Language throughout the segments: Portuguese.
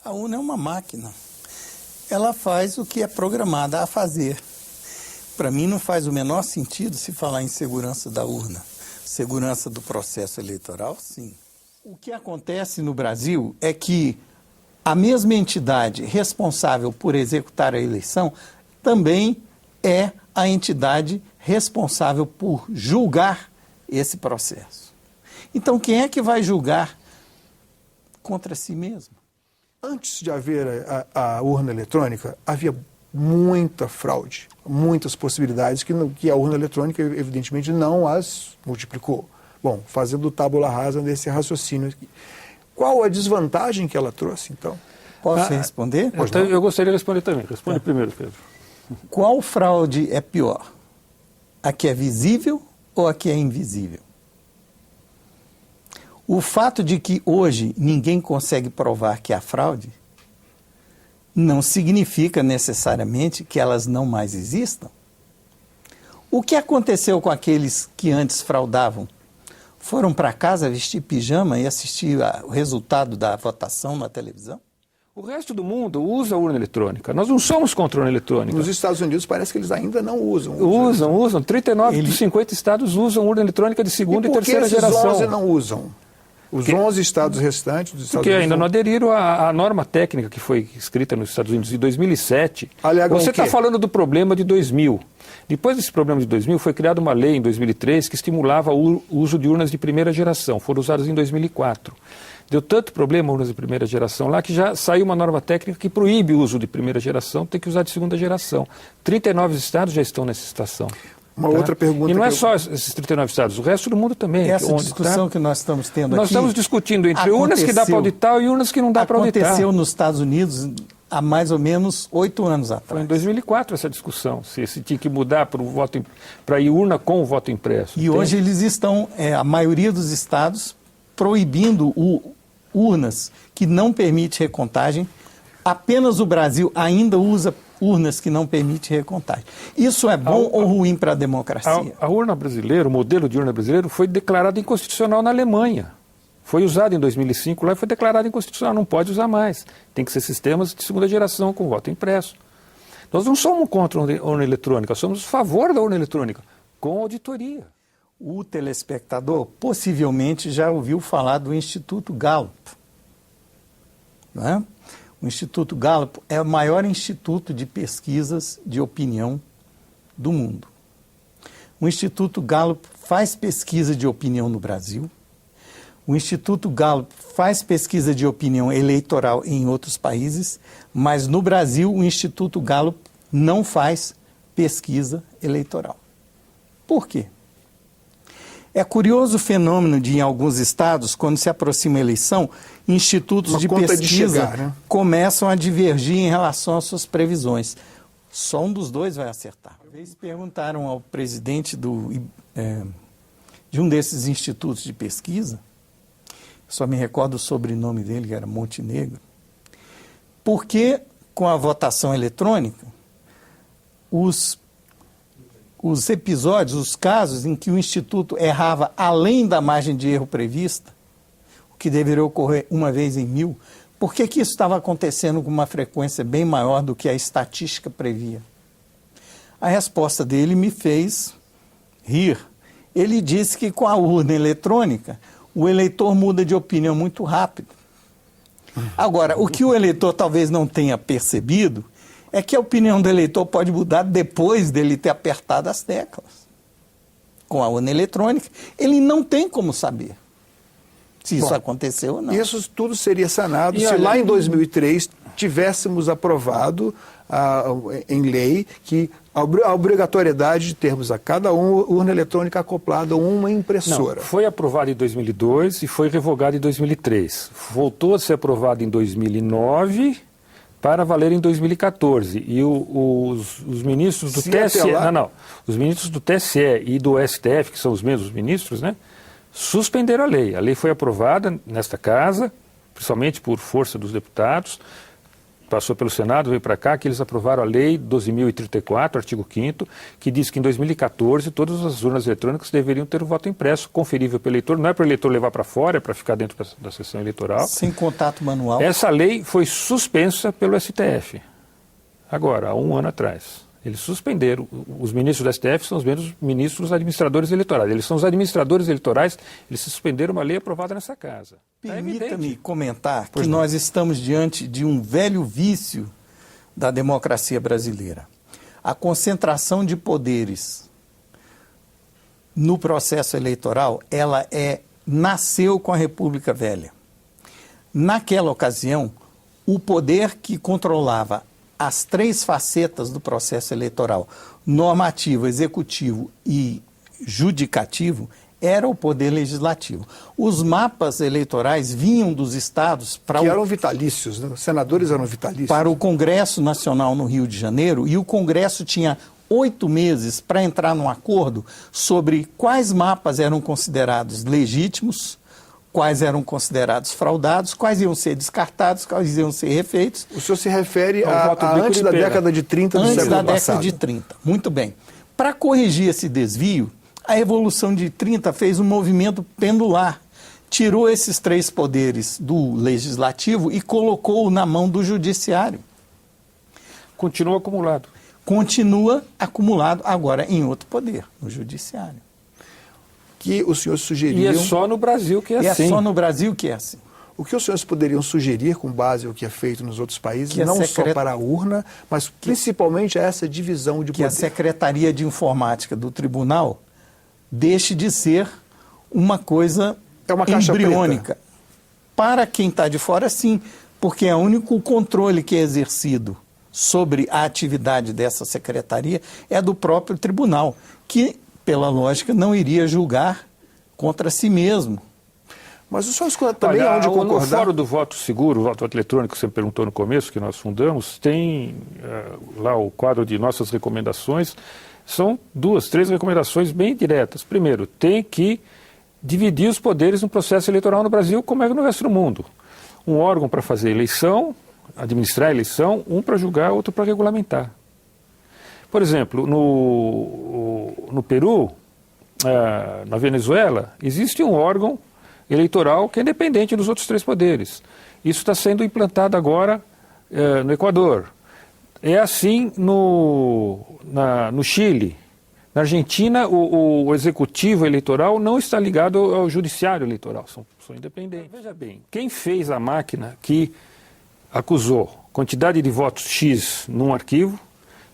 A urna é uma máquina. Ela faz o que é programada a fazer. Para mim não faz o menor sentido se falar em segurança da urna. Segurança do processo eleitoral, sim. O que acontece no Brasil é que a mesma entidade responsável por executar a eleição também é a entidade responsável por julgar esse processo. Então, quem é que vai julgar contra si mesmo? Antes de haver a urna eletrônica, havia muita fraude, muitas possibilidades que a urna eletrônica, evidentemente, não as multiplicou. Bom, fazendo tábula rasa desse raciocínio aqui. Qual a desvantagem que ela trouxe, então? Posso responder? Então, eu gostaria de responder também. Responde primeiro, Pedro. Qual fraude é pior? A que é visível ou a que é invisível? O fato de que hoje ninguém consegue provar que há fraude não significa necessariamente que elas não mais existam. O que aconteceu com aqueles que antes fraudavam? Foram para casa vestir pijama e assistir o resultado da votação na televisão? O resto do mundo usa a urna eletrônica. Nós não somos contra a urna eletrônica. Nos Estados Unidos parece que eles ainda não usam. Usam. 39 dos 50 estados usam urna eletrônica de segunda e terceira geração. Por que esses 11 não usam? Os 11 estados restantes dos Estados Porque Unidos ainda não aderiram à norma técnica que foi escrita nos Estados Unidos em 2007. Você está falando do problema de 2000. Depois desse problema de 2000, foi criada uma lei em 2003 que estimulava o uso de urnas de primeira geração. Foram usadas em 2004. Deu tanto problema urnas de primeira geração lá que já saiu uma norma técnica que proíbe o uso de primeira geração, tem que usar de segunda geração. 39 estados já estão nessa situação. Uma outra pergunta. E não é só esses 39 estados, o resto do mundo também. Essa discussão que nós estamos tendo aqui... Nós estamos discutindo entre urnas que dá para auditar e urnas que não dá para auditar. Aconteceu nos Estados Unidos há mais ou menos 8 anos atrás. Foi em 2004 essa discussão, se tinha que mudar para ir urna com o voto impresso. E hoje eles estão, a maioria dos estados, proibindo urnas que não permitem recontagem. Apenas o Brasil ainda usa urnas que não permitem recontagem. Isso é bom ou ruim para a democracia? A urna brasileira, o modelo de urna brasileiro, foi declarado inconstitucional na Alemanha. Foi usado em 2005 lá e foi declarado inconstitucional. Não pode usar mais. Tem que ser sistemas de segunda geração com voto impresso. Nós não somos contra a urna eletrônica, somos a favor da urna eletrônica, com auditoria. O telespectador possivelmente já ouviu falar do Instituto Gallup. Não é? O Instituto Gallup é o maior instituto de pesquisas de opinião do mundo. O Instituto Gallup faz pesquisa de opinião no Brasil. O Instituto Gallup faz pesquisa de opinião eleitoral em outros países, mas no Brasil o Instituto Gallup não faz pesquisa eleitoral. Por quê? É curioso o fenômeno de, em alguns estados, quando se aproxima a eleição, institutos de pesquisa começam a divergir em relação às suas previsões. Só um dos dois vai acertar. Uma vez perguntaram ao presidente de um desses institutos de pesquisa, só me recordo o sobrenome dele, que era Montenegro, por que, com a votação eletrônica, os episódios, os casos em que o Instituto errava além da margem de erro prevista, o que deveria ocorrer uma vez em 1000, por que isso estava acontecendo com uma frequência bem maior do que a estatística previa? A resposta dele me fez rir. Ele disse que com a urna eletrônica, o eleitor muda de opinião muito rápido. Agora, o que o eleitor talvez não tenha percebido é que a opinião do eleitor pode mudar depois dele ter apertado as teclas. Com a urna eletrônica, ele não tem como saber se isso aconteceu ou não. Isso tudo seria sanado se lá em 2003 tivéssemos aprovado em lei que a obrigatoriedade de termos a cada urna eletrônica acoplada a uma impressora. Não, foi aprovado em 2002 e foi revogado em 2003. Voltou a ser aprovado em 2009... para valer em 2014. E os ministros do TSE... Os ministros do TSE e do STF, que são os mesmos ministros, né, suspenderam a lei. A lei foi aprovada nesta casa, principalmente por força dos deputados, passou pelo Senado, veio para cá, que eles aprovaram a Lei 12.034, artigo 5º, que diz que em 2014 todas as urnas eletrônicas deveriam ter o voto impresso, conferível pelo eleitor. Não é para o eleitor levar para fora, é para ficar dentro da sessão eleitoral. Sem contato manual. Essa lei foi suspensa pelo STF, agora, há um ano atrás. Eles suspenderam. Os ministros do STF são os mesmos ministros administradores eleitorais. Eles são os administradores eleitorais, eles suspenderam uma lei aprovada nessa casa. Permita-me comentar que nós estamos diante de um velho vício da democracia brasileira. A concentração de poderes no processo eleitoral, nasceu com a República Velha. Naquela ocasião, o poder que controlava as três facetas do processo eleitoral, normativo, executivo e judicativo, era o poder legislativo. Os mapas eleitorais vinham dos estados para eram vitalícios, né? Os senadores eram vitalícios. Para o Congresso Nacional no Rio de Janeiro, e o Congresso tinha 8 meses para entrar num acordo sobre quais mapas eram considerados legítimos, quais eram considerados fraudados, quais iam ser descartados, quais iam ser refeitos. O senhor se refere a antes da década de 30 do século passado. Antes da década de 30. Muito bem. Para corrigir esse desvio, a Revolução de 30 fez um movimento pendular. Tirou esses três poderes do legislativo e colocou na mão do judiciário. Continua acumulado. Continua acumulado agora em outro poder, no judiciário. Que os senhores sugeriam... E é só no Brasil que é assim. É só no Brasil que é assim. O que os senhores poderiam sugerir, com base no que é feito nos outros países, não só para a urna, mas principalmente a essa divisão de poder? Que a Secretaria de Informática do Tribunal deixe de ser uma coisa embriônica. Preta. Para quem está de fora, sim, porque é o único controle que é exercido sobre a atividade dessa secretaria é do próprio tribunal, que, pela lógica, não iria julgar contra si mesmo. Mas o senhor também é onde concordar... No Fórum do Voto Seguro, o voto eletrônico que você perguntou no começo, que nós fundamos, tem lá o quadro de nossas recomendações. São 2, 3 recomendações bem diretas. Primeiro, tem que dividir os poderes no processo eleitoral no Brasil, como é no resto do mundo. Um órgão para fazer eleição, administrar a eleição, um para julgar, outro para regulamentar. Por exemplo, no Peru, na Venezuela, existe um órgão eleitoral que é independente dos outros 3 poderes. Isso está sendo implantado agora no Equador. É assim no Chile. Na Argentina, o executivo eleitoral não está ligado ao judiciário eleitoral, são independentes. Veja bem, quem fez a máquina que acusou quantidade de votos X num arquivo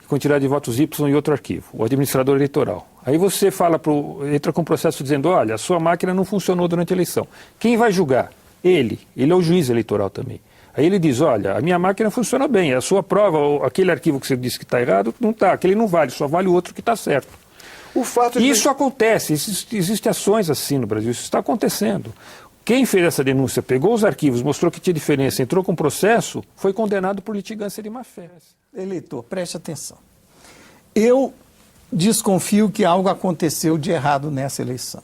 e quantidade de votos Y em outro arquivo? O administrador eleitoral. Aí você entra com um processo dizendo, olha, a sua máquina não funcionou durante a eleição. Quem vai julgar? Ele é o juiz eleitoral também. Aí ele diz, olha, a minha máquina funciona bem, a sua prova, aquele arquivo que você disse que está errado, não está, aquele não vale, só vale o outro que está certo. Isso acontece, existem ações assim no Brasil, isso está acontecendo. Quem fez essa denúncia, pegou os arquivos, mostrou que tinha diferença, entrou com processo, foi condenado por litigância de má-fé. Eleitor, preste atenção. Eu desconfio que algo aconteceu de errado nessa eleição.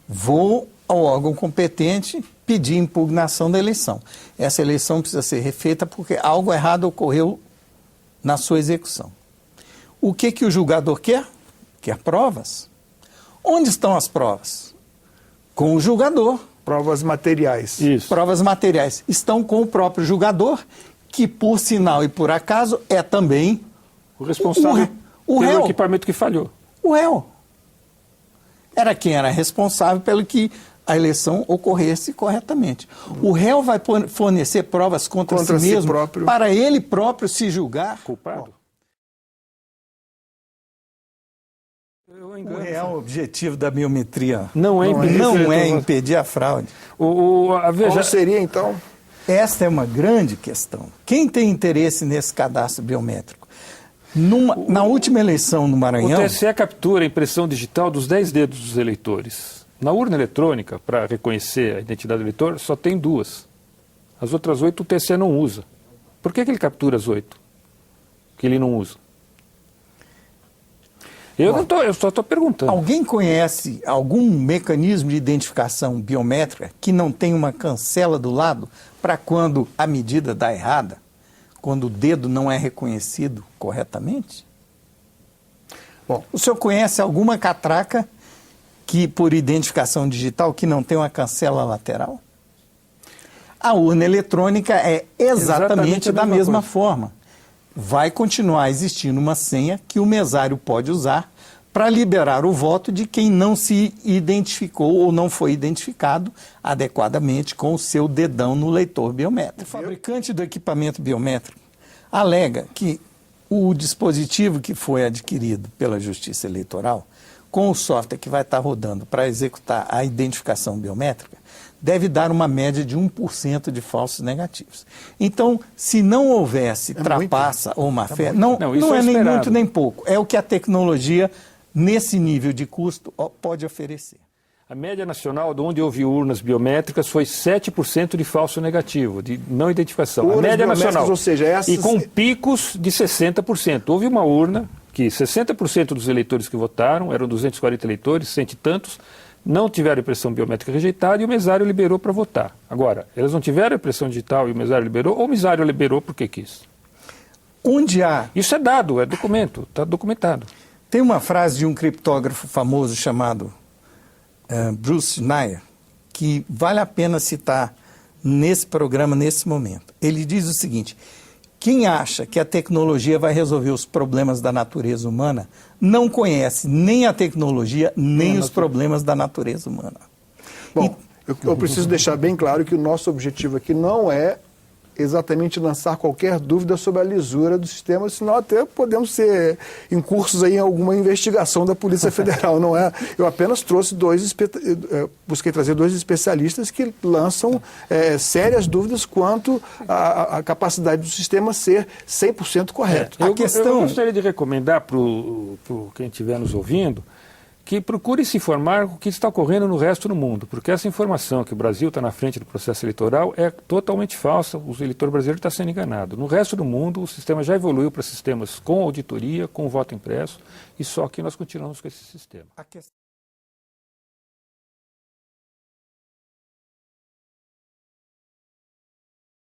Vou ao órgão competente pedir impugnação da eleição. Essa eleição precisa ser refeita porque algo errado ocorreu na sua execução. O que o julgador quer? Quer provas. Onde estão as provas? Com o julgador. Provas materiais. Isso. Provas materiais. Estão com o próprio julgador, que por sinal e por acaso é também o responsável pelo réu. Equipamento que falhou. O réu. Era quem era responsável pelo que a eleição ocorresse corretamente. O réu vai fornecer provas contra si mesmo para ele próprio se julgar culpado. O real objetivo da biometria não é impedir a fraude. Qual seria, então? Esta é uma grande questão. Quem tem interesse nesse cadastro biométrico? Na última eleição no Maranhão... O TSE captura a impressão digital dos 10 dedos dos eleitores. Na urna eletrônica, para reconhecer a identidade do eleitor, só tem 2. As outras 8 o TSE não usa. Por que ele captura as 8? Que ele não usa? Eu só estou perguntando. Alguém conhece algum mecanismo de identificação biométrica que não tem uma cancela do lado para quando a medida dá errada? quando o dedo não é reconhecido corretamente? Bom, o senhor conhece alguma catraca que, por identificação digital, que não tem uma cancela lateral? A urna eletrônica é exatamente da mesma forma. Vai continuar existindo uma senha que o mesário pode usar para liberar o voto de quem não se identificou ou não foi identificado adequadamente com o seu dedão no leitor biométrico. O fabricante do equipamento biométrico alega que o dispositivo que foi adquirido pela Justiça Eleitoral, com o software que vai estar rodando para executar a identificação biométrica, deve dar uma média de 1% de falsos negativos. Então, se não houvesse trapaça ou má-fé, não é nem muito nem pouco. É o que a tecnologia, nesse nível de custo, pode oferecer. A média nacional, de onde houve urnas biométricas, foi 7% de falso negativo, de não identificação. Urnas a média nacional. Ou seja, essas... E com picos de 60%. Houve uma urna que 60% dos eleitores que votaram, eram 240 eleitores, cento e tantos, não tiveram impressão biométrica rejeitada e o mesário liberou para votar. Agora, eles não tiveram impressão digital e o mesário liberou, ou o mesário liberou porque quis? Onde há... Isso é dado, é documento, está documentado. Tem uma frase de um criptógrafo famoso chamado Bruce Schneier, que vale a pena citar nesse programa, nesse momento. Ele diz o seguinte: quem acha que a tecnologia vai resolver os problemas da natureza humana não conhece nem a tecnologia, nem os problemas da natureza humana. Bom, eu preciso deixar bem claro que o nosso objetivo aqui não é exatamente lançar qualquer dúvida sobre a lisura do sistema, senão até podemos ser incursos aí em alguma investigação da Polícia Federal, não é? Eu apenas trouxe busquei trazer dois especialistas que lançam sérias dúvidas quanto à capacidade do sistema ser 100% correto. Eu gostaria de recomendar para quem estiver nos ouvindo que procure se informar com o que está ocorrendo no resto do mundo, porque essa informação que o Brasil está na frente do processo eleitoral é totalmente falsa, o eleitor brasileiro está sendo enganado. No resto do mundo, o sistema já evoluiu para sistemas com auditoria, com voto impresso, e só que nós continuamos com esse sistema.